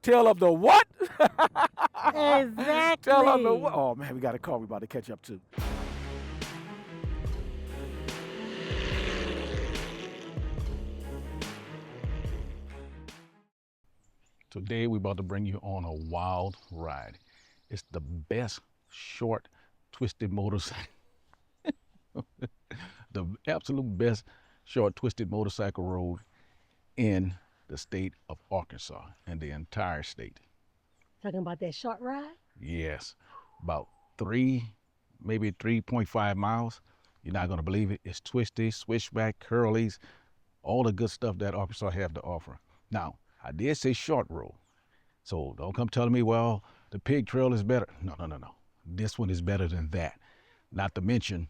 Tail of the what? Exactly. Tail of the what? Oh man, we got a call. We about to catch up to. Today we're about to bring you on a wild ride. It's the best short twisted motorcycle. The absolute best short twisted motorcycle road in the state of Arkansas and the entire state. Talking about that short ride? Yes, about maybe 3.5 miles. You're not gonna believe it. It's twisty, switchback, curlies, all the good stuff that Arkansas have to offer. Now, I did say short road, so don't come telling me, well, the pig trail is better. No, no, no, no. This one is better than that. Not to mention,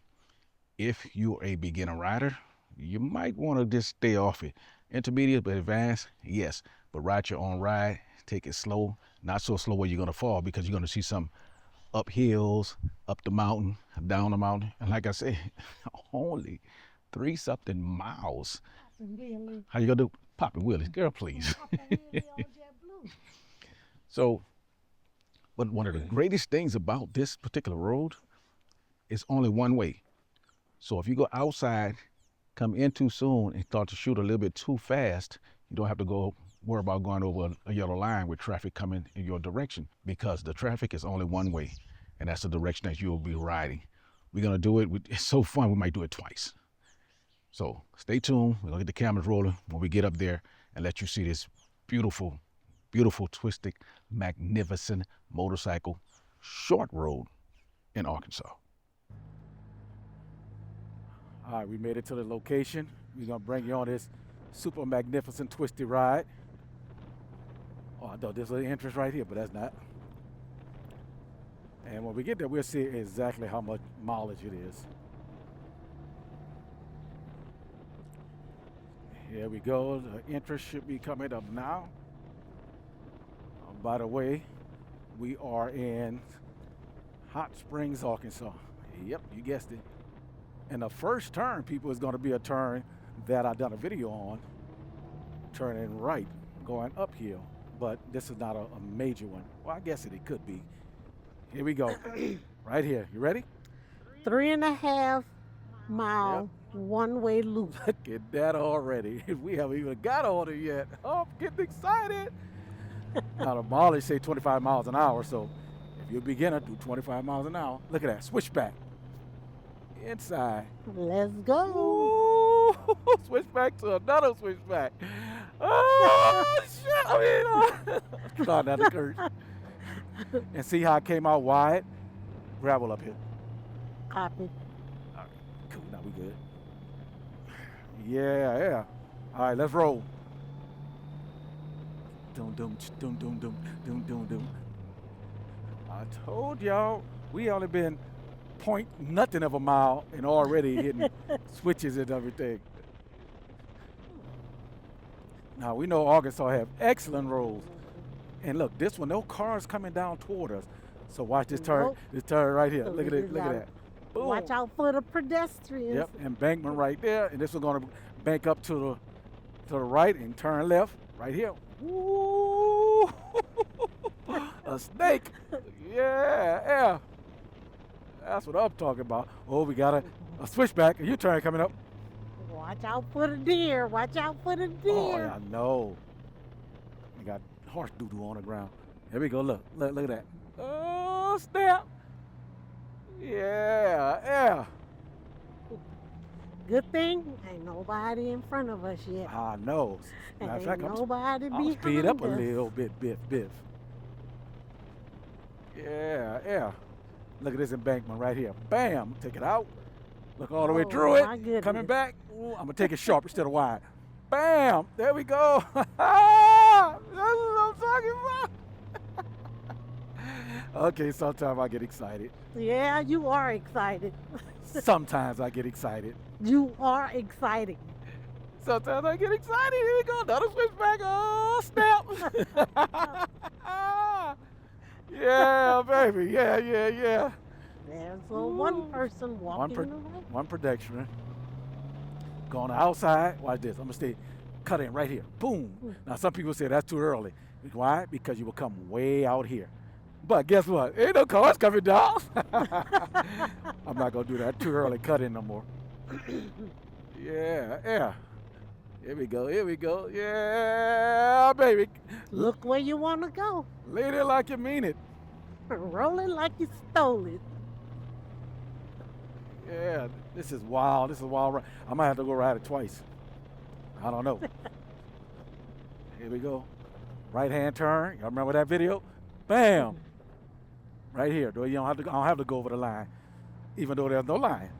if you're a beginner rider, you might want to just stay off it. Intermediate but advanced, yes, but ride your own ride, take it slow, not so slow where you're gonna fall, because you're gonna see some up hills, up the mountain, down the mountain, and like I said, only 3-something miles. Really? How you gonna do? Popping wheelies, girl, please. So, but one of the greatest things about this particular road is only one way. So if you go outside, come in too soon and start to shoot a little bit too fast, you don't have to worry about going over a yellow line with traffic coming in your direction, because the traffic is only one way, and that's the direction that you'll be riding. We're gonna do it. It's so fun. We might do it twice. So stay tuned. We're gonna get the cameras rolling when we get up there and let you see this beautiful, beautiful, twisted, magnificent motorcycle short road in Arkansas. All right, we made it to the location. We're gonna bring you on this super magnificent twisty ride. Oh, I thought this was the entrance right here, but that's not. And when we get there, we'll see exactly how much mileage it is. Here we go. The entrance should be coming up now. By the way, we are in Hot Springs, Arkansas. Yep, you guessed it. And the first turn, people, is going to be a turn that I done a video on, turning right, going uphill. But this is not a major one. Well, I guess it could be. Here we go. Right here. You ready? 3.5 mile one-way loop. Look at that already. We haven't even got on it yet. Oh, I'm getting excited. Now, the mileage say 25 miles an hour, so if you're a beginner, do 25 miles an hour. Look at that. Switchback. Inside. Let's go. Ooh, switchback to another switchback. Oh, shit. I mean, try not to curse. And see how it came out wide? Gravel up here. Copy. All right, cool. Now we good. Yeah. All right, let's roll. Doom, doom, doom, doom, doom, doom, doom, doom. I told y'all, we only been point nothing of a mile and already hitting switches and everything. Now, we know Arkansas have excellent roads. And look, this one, no cars coming down toward us. So watch this turn. Nope. This turn right here. So Look at this it. is Look at our- that. Boom. Watch out for the pedestrians. Yep, embankment right there, and this is going to bank up to the right and turn left right here. Woo! A snake. Yeah. That's what I'm talking about. Oh, we got a switchback, a U-turn coming up. Watch out for the deer. Watch out for the Oh, deer. yeah, I know. We got horse doo-doo on the ground. Here we go. Look at that. Oh, snap. Yeah. Good thing ain't nobody in front of us yet. I know. And Matter of ain't fact, nobody I'm behind speed up a us. little bit, biff. Yeah. Look at this embankment right here. Bam, take it out. Look all the way Oh, through my it. goodness. Coming back. Ooh, I'm gonna take it sharp instead of wide. Bam, there we go. That's what I'm talking about. Okay, sometimes I get excited. Yeah, you are excited. Sometimes I get excited. You are excited. Sometimes I get excited. Here we go. Another switchback. Oh, snap. Yeah, baby. Yeah. There's one person walking away. One pedestrian. Going outside. Watch this. I'm going to stay cut in right here. Boom. Now, some people say that's too early. Why? Because you will come way out here. But guess what? Ain't no cars coming down. I'm not gonna do that too early cut in no more. Yeah, yeah. Here we go, here we go. Yeah, baby. Look where you want to go. Lay there like you mean it. Roll it like you stole it. Yeah, this is wild. This is wild. I might have to go ride it twice. I don't know. Here we go. Right hand turn. Y'all remember that video? Bam. Right here. You don't have to. I don't have to go over the line, even though there's no line.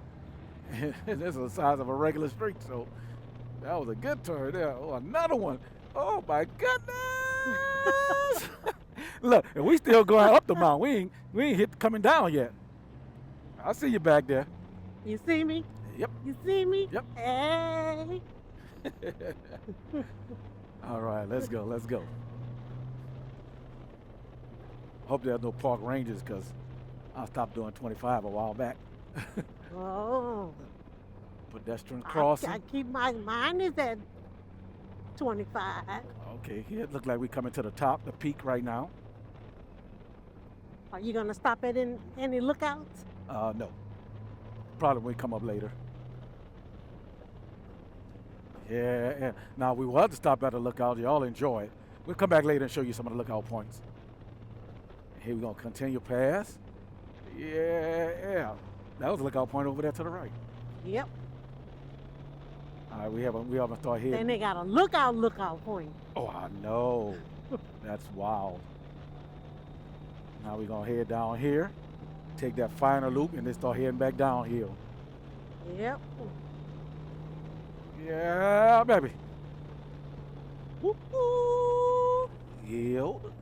This is the size of a regular street, so that was a good turn there. Oh, another one. Oh my goodness! Look, and we still going up the mountain. We ain't hit coming down yet. I see you back there. You see me? Yep. You see me? Yep. Hey. All right, let's go. Let's go. Hope there's no park rangers because I stopped doing 25 a while back. Oh. Pedestrian crossing. I keep mine is at 25. Okay, here it looks like we coming to the top, the peak right now. Are you gonna stop at any lookouts? No. Probably when we come up later. Yeah, yeah. Now we will have to stop at the lookout. Y'all enjoy it. We'll come back later and show you some of the lookout points. Here we're gonna continue past. Yeah, yeah. That was a lookout point over there to the right. Yep. All right, we haven't started here. Then they got a lookout point. Oh, I know. That's wild. Now we're gonna head down here, take that final loop, and then start heading back downhill. Yep. Yeah, baby. Whoop, whoop. Yield.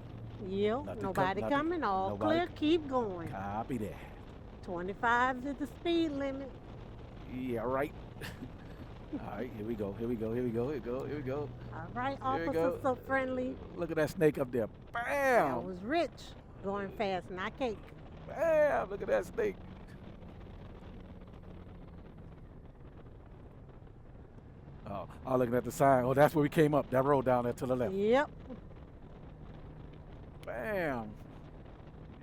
Yep. Nothing Nobody nothing- coming. All nobody- clear. Keep going. Copy that. 25 is the speed limit. Yeah, right. All right, here we go. Here we go. Here we go. Here we go. Here we go. All right, There you officer, go. so friendly. Look at that snake up there. That Bam. was rich. Going fast, not cake. Bam. Look at that snake. Oh, I'm looking at the sign. Oh, that's where we came up. That road down there to the left. Yep. Bam.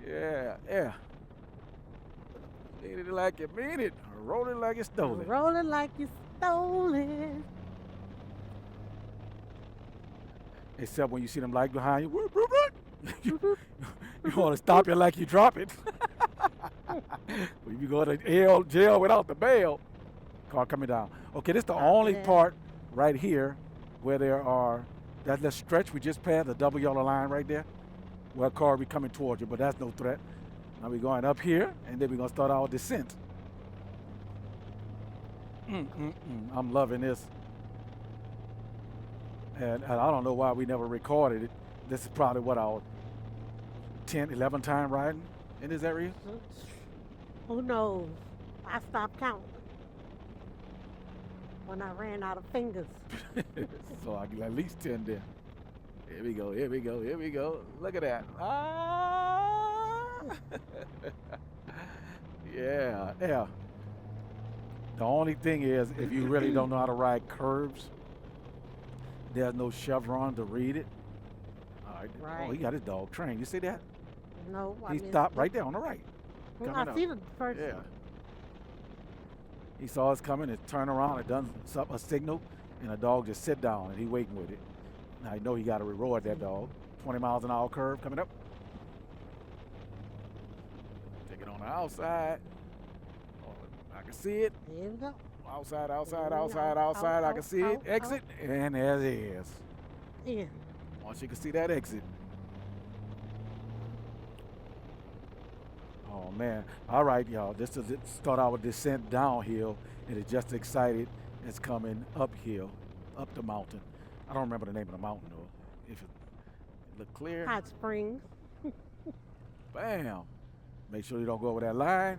Yeah, yeah. Need it like you mean it. Roll it like you stole it. Roll it like you stole it. Except when you see them lights behind you. Whoop, whoop, whoop. You want to stop it like you drop it. When you go to jail without the bail. Car coming down. Okay, this is the only Yeah. part right here where there are, that little stretch we just passed, the double yellow line right there, where a car be coming towards you, but that's no threat. Now we're going up here, and then we're going to start our descent. I'm loving this. And I don't know why we never recorded it. This is probably what, our 10, 11 time riding in this area? Who knows? I stopped counting when I ran out of fingers. So I get at least 10 there. Here we go, here we go, here we go. Look at that. Ah! Yeah, yeah. The only thing is, if you really don't know how to ride curves, there's no chevron to read it. All right. Right. Oh, he got his dog trained. You see that? No, I He missed stopped it. right there on the right. I coming up. see the first Yeah. one. He saw us coming and turned around and done a signal, and the dog just sit down and he waiting with it. Now you know he got to reward that dog. 20 miles an hour curve coming up. Take it on the outside. Oh, I can see it. There we go. Outside, outside, Yeah, outside, out, outside. I out, can see it. out, Exit, and there it is. In. Once you can see that exit. Oh man. All right, y'all. This is it. Start our descent downhill. It is just excited. It's coming uphill, up the mountain. I don't remember the name of the mountain though. If it look clear. Hot Springs. Bam. Make sure you don't go over that line.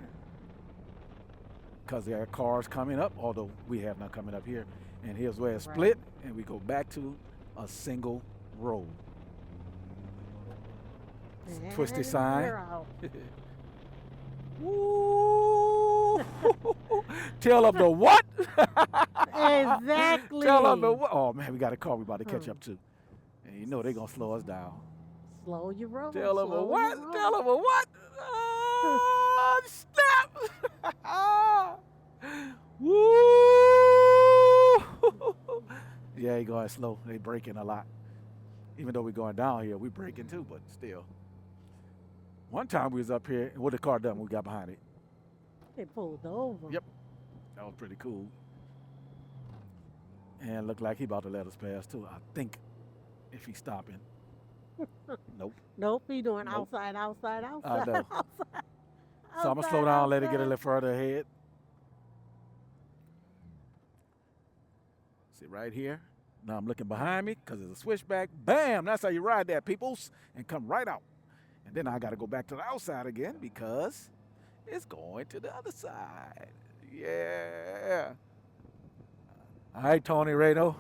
Because there are cars coming up, although we have none coming up here. And here's where it's Right. split, and we go back to a single road. Twisty And sign. we're out. Woo! Tell them the what? Exactly. Tell them the what? Oh man, we got a car we about to catch up to. And you know they're gonna slow us down. Slow your roll. Tell him a Slow what? your Tell roll. him a what? Oh, snap! Woo! Yeah, he going slow. They braking a lot. Even though we're going down here, we braking too, but still. One time we was up here, and what the car done when we got behind it. They pulled over. Yep. That was pretty cool. And looked like he about to let us pass too. I think if he's stopping. Nope. Nope, he doing Nope. outside. I know. Outside, So I'm gonna slow down, let it get a outside. little further ahead. See right here. Now I'm looking behind me because there's a switchback. Bam! That's how you ride that, peoples, and come right out. And then I got to go back to the outside again because it's going to the other side. Yeah. All right, Tony Rado.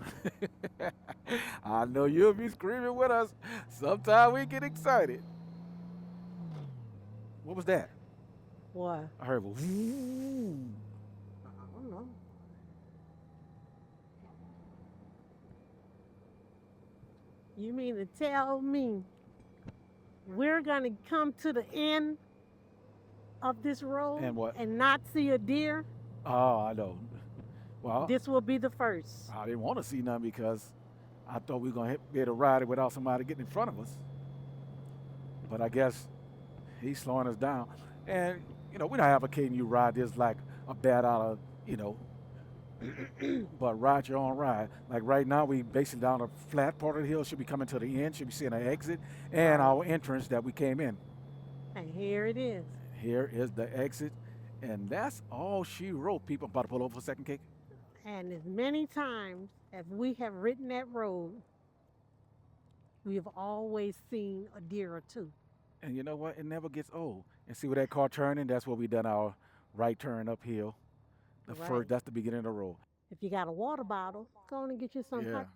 I know you'll be screaming with us. Sometimes we get excited. What was that? What? I heard. I don't know. You mean to tell me we're gonna come to the end of this road And what? and not see a deer? Oh, I know. Well, This will be the first. I didn't want to see none because I thought we were going to be able to ride it without somebody getting in front of us. But I guess he's slowing us down. And, you know, we're not advocating you ride this like a bat out of, you know, but ride your own ride. Like right now, we basically down a flat part of the hill, should be coming to the end, should be seeing an exit and our entrance that we came in. And here it is. Here is the exit. And that's all she wrote. People, about to pull over for a second, Cake. And as many times as we have ridden that road, we have always seen a deer or two. And you know what? It never gets old. And see where that car turning? That's where we done our right turn uphill. The Right. first, that's the beginning of the road. If you got a water bottle, go on and get you some Yeah. hot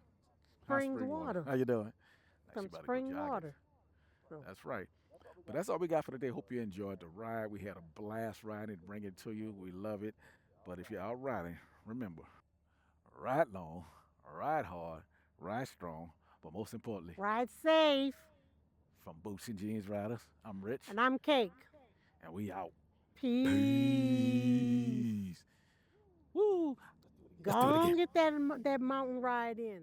Hot springs water. How you doing? Like Some she about to go spring jogging. water. So, That's right. But that's all we got for today. Hope you enjoyed the ride. We had a blast riding it, bring it to you. We love it. But if you're out riding, remember, ride long, ride hard, ride strong, but most importantly, ride safe. from Boots and Jeans Riders, I'm Rich, And I'm Cake. and we out. Peace. Peace. Woo. Go Let's do it on again. get that mountain ride in.